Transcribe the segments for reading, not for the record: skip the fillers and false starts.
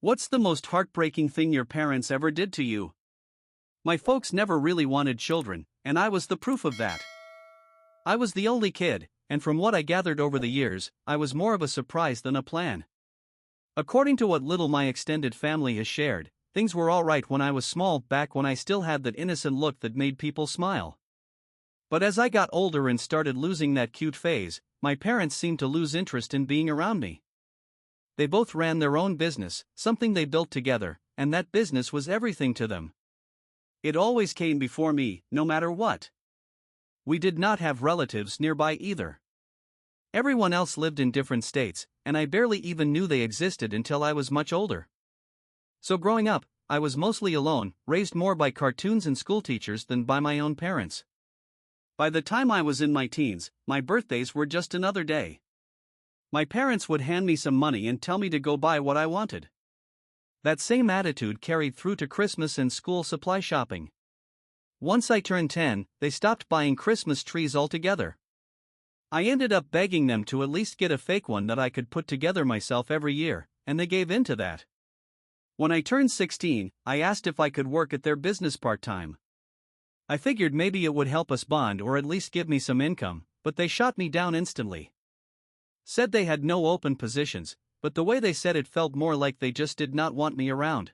What's the most heartbreaking thing your parents ever did to you? My folks never really wanted children, and I was the proof of that. I was the only kid, and from what I gathered over the years, I was more of a surprise than a plan. According to what little my extended family has shared, things were alright when I was small, back when I still had that innocent look that made people smile. But as I got older and started losing that cute phase, my parents seemed to lose interest in being around me. They both ran their own business, something they built together, and that business was everything to them. It always came before me, no matter what. We did not have relatives nearby either. Everyone else lived in different states, and I barely even knew they existed until I was much older. So growing up, I was mostly alone, raised more by cartoons and schoolteachers than by my own parents. By the time I was in my teens, my birthdays were just another day. My parents would hand me some money and tell me to go buy what I wanted. That same attitude carried through to Christmas and school supply shopping. Once I turned 10, they stopped buying Christmas trees altogether. I ended up begging them to at least get a fake one that I could put together myself every year, and they gave in to that. When I turned 16, I asked if I could work at their business part-time. I figured maybe it would help us bond or at least give me some income, but they shot me down instantly. Said they had no open positions, but the way they said it felt more like they just did not want me around.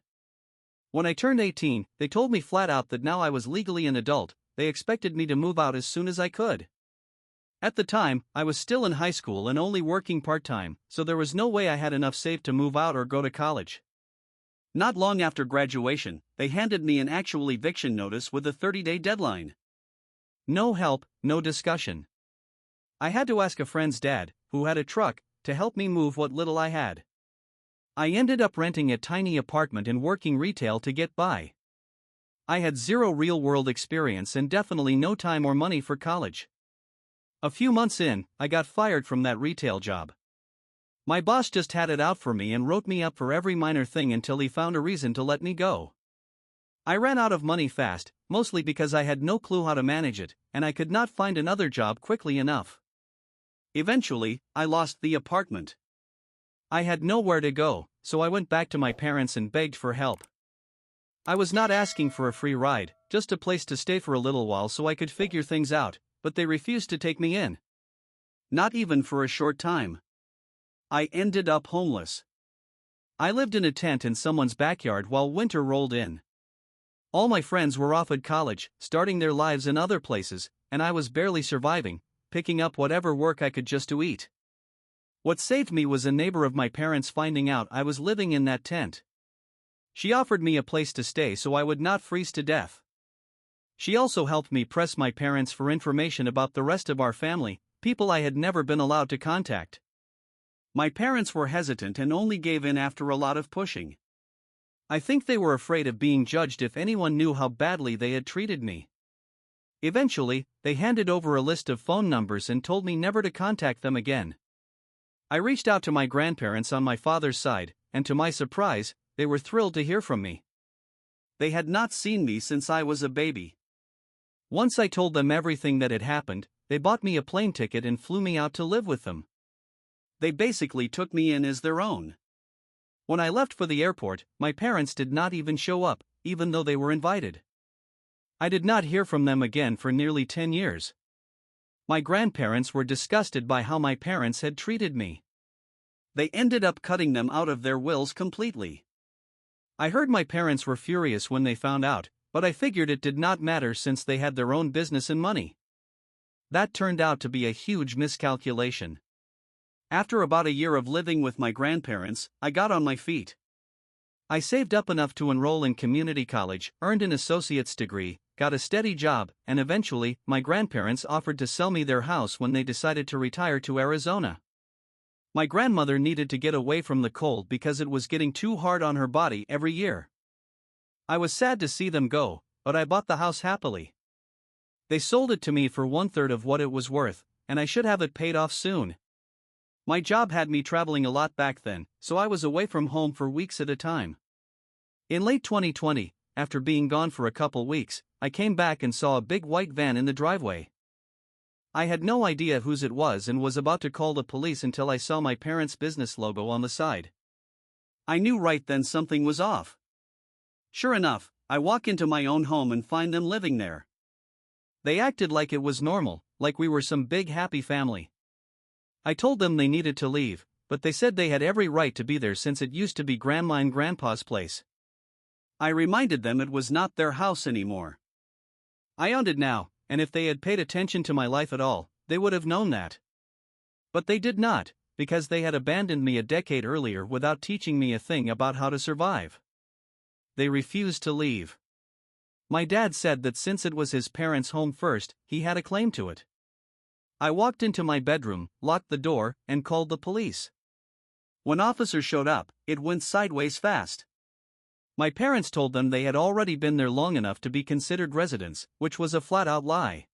When I turned 18, they told me flat out that now I was legally an adult, they expected me to move out as soon as I could. At the time, I was still in high school and only working part-time, so there was no way I had enough saved to move out or go to college. Not long after graduation, they handed me an actual eviction notice with a 30-day deadline. No help, no discussion. I had to ask a friend's dad, who had a truck, to help me move what little I had. I ended up renting a tiny apartment and working retail to get by. I had zero real-world experience and definitely no time or money for college. A few months in, I got fired from that retail job. My boss just had it out for me and wrote me up for every minor thing until he found a reason to let me go. I ran out of money fast, mostly because I had no clue how to manage it, and I could not find another job quickly enough. Eventually, I lost the apartment. I had nowhere to go, so I went back to my parents and begged for help. I was not asking for a free ride, just a place to stay for a little while so I could figure things out, but they refused to take me in. Not even for a short time. I ended up homeless. I lived in a tent in someone's backyard while winter rolled in. All my friends were off at college, starting their lives in other places, and I was barely surviving, picking up whatever work I could just to eat. What saved me was a neighbor of my parents finding out I was living in that tent. She offered me a place to stay so I would not freeze to death. She also helped me press my parents for information about the rest of our family, people I had never been allowed to contact. My parents were hesitant and only gave in after a lot of pushing. I think they were afraid of being judged if anyone knew how badly they had treated me. Eventually, they handed over a list of phone numbers and told me never to contact them again. I reached out to my grandparents on my father's side, and to my surprise, they were thrilled to hear from me. They had not seen me since I was a baby. Once I told them everything that had happened, they bought me a plane ticket and flew me out to live with them. They basically took me in as their own. When I left for the airport, my parents did not even show up, even though they were invited. I did not hear from them again for nearly 10 years. My grandparents were disgusted by how my parents had treated me. They ended up cutting them out of their wills completely. I heard my parents were furious when they found out, but I figured it did not matter since they had their own business and money. That turned out to be a huge miscalculation. After about a year of living with my grandparents, I got on my feet. I saved up enough to enroll in community college, earned an associate's degree, got a steady job, and eventually, my grandparents offered to sell me their house when they decided to retire to Arizona. My grandmother needed to get away from the cold because it was getting too hard on her body every year. I was sad to see them go, but I bought the house happily. They sold it to me for 1/3 of what it was worth, and I should have it paid off soon. My job had me traveling a lot back then, so I was away from home for weeks at a time. In late 2020, after being gone for a couple weeks, I came back and saw a big white van in the driveway. I had no idea whose it was and was about to call the police until I saw my parents' business logo on the side. I knew right then something was off. Sure enough, I walk into my own home and find them living there. They acted like it was normal, like we were some big happy family. I told them they needed to leave, but they said they had every right to be there since it used to be Grandma and Grandpa's place. I reminded them it was not their house anymore. I owned it now, and if they had paid attention to my life at all, they would have known that. But they did not, because they had abandoned me a decade earlier without teaching me a thing about how to survive. They refused to leave. My dad said that since it was his parents' home first, he had a claim to it. I walked into my bedroom, locked the door, and called the police. When officers showed up, it went sideways fast. My parents told them they had already been there long enough to be considered residents, which was a flat-out lie.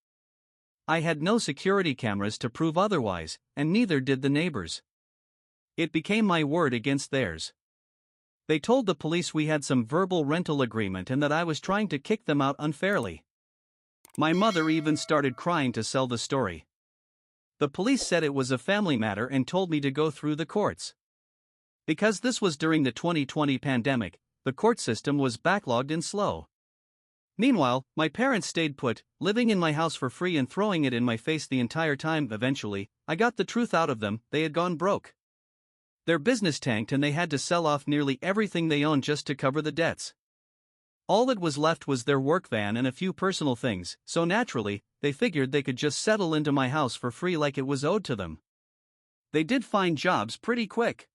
I had no security cameras to prove otherwise, and neither did the neighbors. It became my word against theirs. They told the police we had some verbal rental agreement and that I was trying to kick them out unfairly. My mother even started crying to sell the story. The police said it was a family matter and told me to go through the courts. Because this was during the 2020 pandemic, the court system was backlogged and slow. Meanwhile, my parents stayed put, living in my house for free and throwing it in my face the entire time. Eventually, I got the truth out of them: they had gone broke. Their business tanked and they had to sell off nearly everything they owned just to cover the debts. All that was left was their work van and a few personal things, so naturally, they figured they could just settle into my house for free like it was owed to them. They did find jobs pretty quick.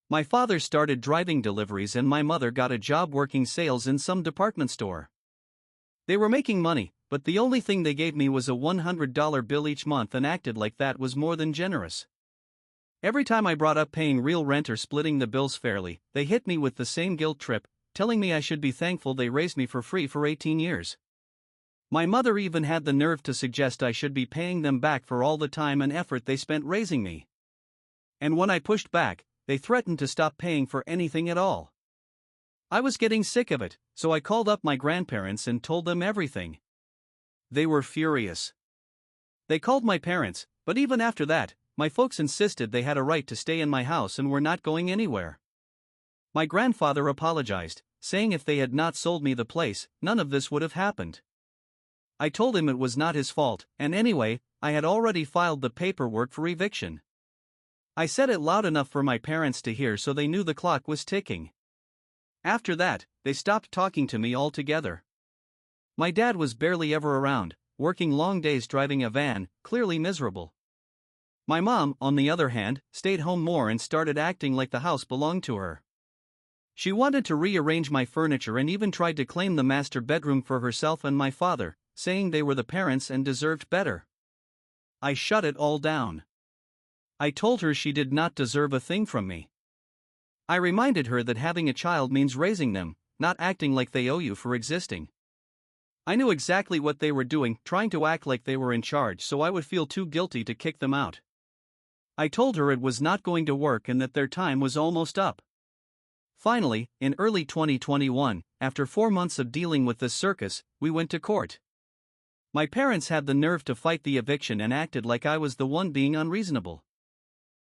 My father started driving deliveries and my mother got a job working sales in some department store. They were making money, but the only thing they gave me was a $100 bill each month and acted like that was more than generous. Every time I brought up paying real rent or splitting the bills fairly, they hit me with the same guilt trip, telling me I should be thankful they raised me for free for 18 years. My mother even had the nerve to suggest I should be paying them back for all the time and effort they spent raising me. And when I pushed back, they threatened to stop paying for anything at all. I was getting sick of it, so I called up my grandparents and told them everything. They were furious. They called my parents, but even after that, my folks insisted they had a right to stay in my house and were not going anywhere. My grandfather apologized, saying if they had not sold me the place, none of this would have happened. I told him it was not his fault, and anyway, I had already filed the paperwork for eviction. I said it loud enough for my parents to hear so they knew the clock was ticking. After that, they stopped talking to me altogether. My dad was barely ever around, working long days driving a van, clearly miserable. My mom, on the other hand, stayed home more and started acting like the house belonged to her. She wanted to rearrange my furniture and even tried to claim the master bedroom for herself and my father, saying they were the parents and deserved better. I shut it all down. I told her she did not deserve a thing from me. I reminded her that having a child means raising them, not acting like they owe you for existing. I knew exactly what they were doing, trying to act like they were in charge so I would feel too guilty to kick them out. I told her it was not going to work and that their time was almost up. Finally, in early 2021, after 4 months of dealing with this circus, we went to court. My parents had the nerve to fight the eviction and acted like I was the one being unreasonable.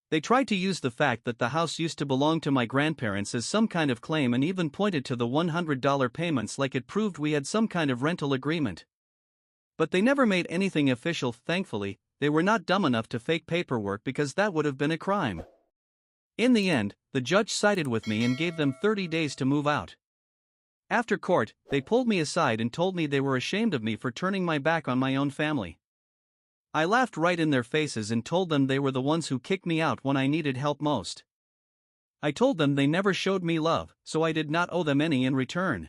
They tried to use the fact that the house used to belong to my grandparents as some kind of claim and even pointed to the $100 payments like it proved we had some kind of rental agreement. But they never made anything official. Thankfully, they were not dumb enough to fake paperwork because that would have been a crime. In the end, the judge sided with me and gave them 30 days to move out. After court, they pulled me aside and told me they were ashamed of me for turning my back on my own family. I laughed right in their faces and told them they were the ones who kicked me out when I needed help most. I told them they never showed me love, so I did not owe them any in return.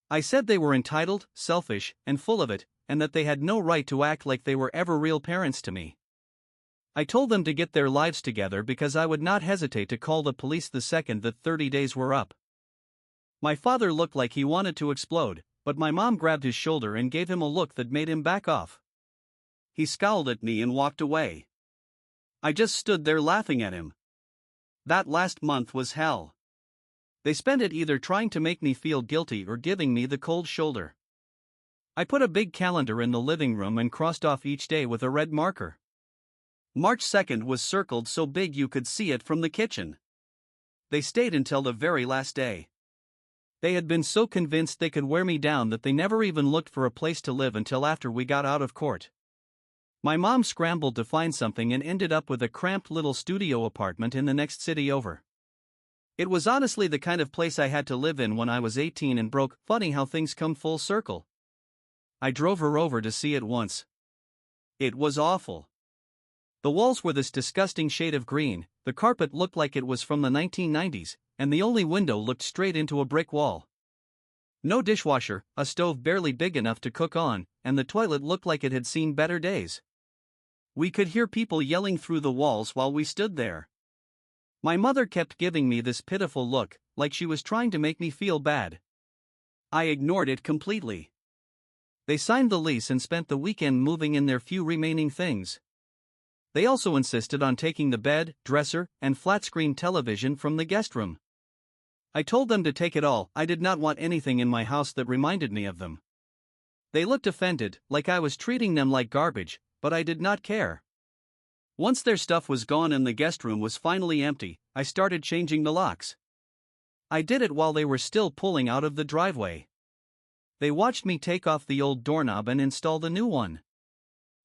I said they were entitled, selfish, and full of it, and that they had no right to act like they were ever real parents to me. I told them to get their lives together because I would not hesitate to call the police the second that 30 days were up. My father looked like he wanted to explode, but my mom grabbed his shoulder and gave him a look that made him back off. He scowled at me and walked away. I just stood there laughing at him. That last month was hell. They spent it either trying to make me feel guilty or giving me the cold shoulder. I put a big calendar in the living room and crossed off each day with a red marker. March 2nd was circled so big you could see it from the kitchen. they stayed until the very last day. They had been so convinced they could wear me down that they never even looked for a place to live until after we got out of court. My mom scrambled to find something and ended up with a cramped little studio apartment in the next city over. It was honestly the kind of place I had to live in when I was 18 and broke. Funny how things come full circle. I drove her over to see it once. It was awful. The walls were this disgusting shade of green, the carpet looked like it was from the 1990s, and the only window looked straight into a brick wall. No dishwasher, a stove barely big enough to cook on, and the toilet looked like it had seen better days. We could hear people yelling through the walls while we stood there. My mother kept giving me this pitiful look, like she was trying to make me feel bad. I ignored it completely. They signed the lease and spent the weekend moving in their few remaining things. They also insisted on taking the bed, dresser, and flat-screen television from the guest room. I told them to take it all. I did not want anything in my house that reminded me of them. They looked offended, like I was treating them like garbage, but I did not care. Once their stuff was gone and the guest room was finally empty, I started changing the locks. I did it while they were still pulling out of the driveway. They watched me take off the old doorknob and install the new one.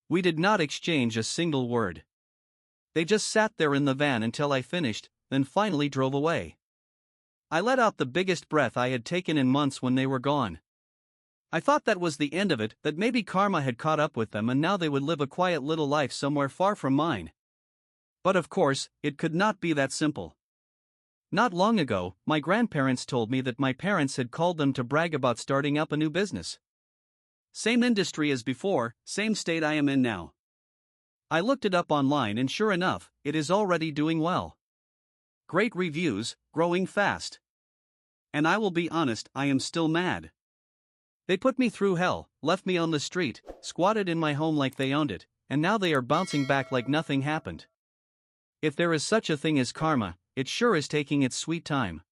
We did not exchange a single word. They just sat there in the van until I finished, then finally drove away. I let out the biggest breath I had taken in months when they were gone. I thought that was the end of it, that maybe karma had caught up with them and now they would live a quiet little life somewhere far from mine. But of course, it could not be that simple. Not long ago, my grandparents told me that my parents had called them to brag about starting up a new business. Same industry as before, same state I am in now. I looked it up online and sure enough, it is already doing well. Great reviews, growing fast. And I will be honest, I am still mad. They put me through hell, left me on the street, squatted in my home like they owned it, and now they are bouncing back like nothing happened. If there is such a thing as karma, it sure is taking its sweet time.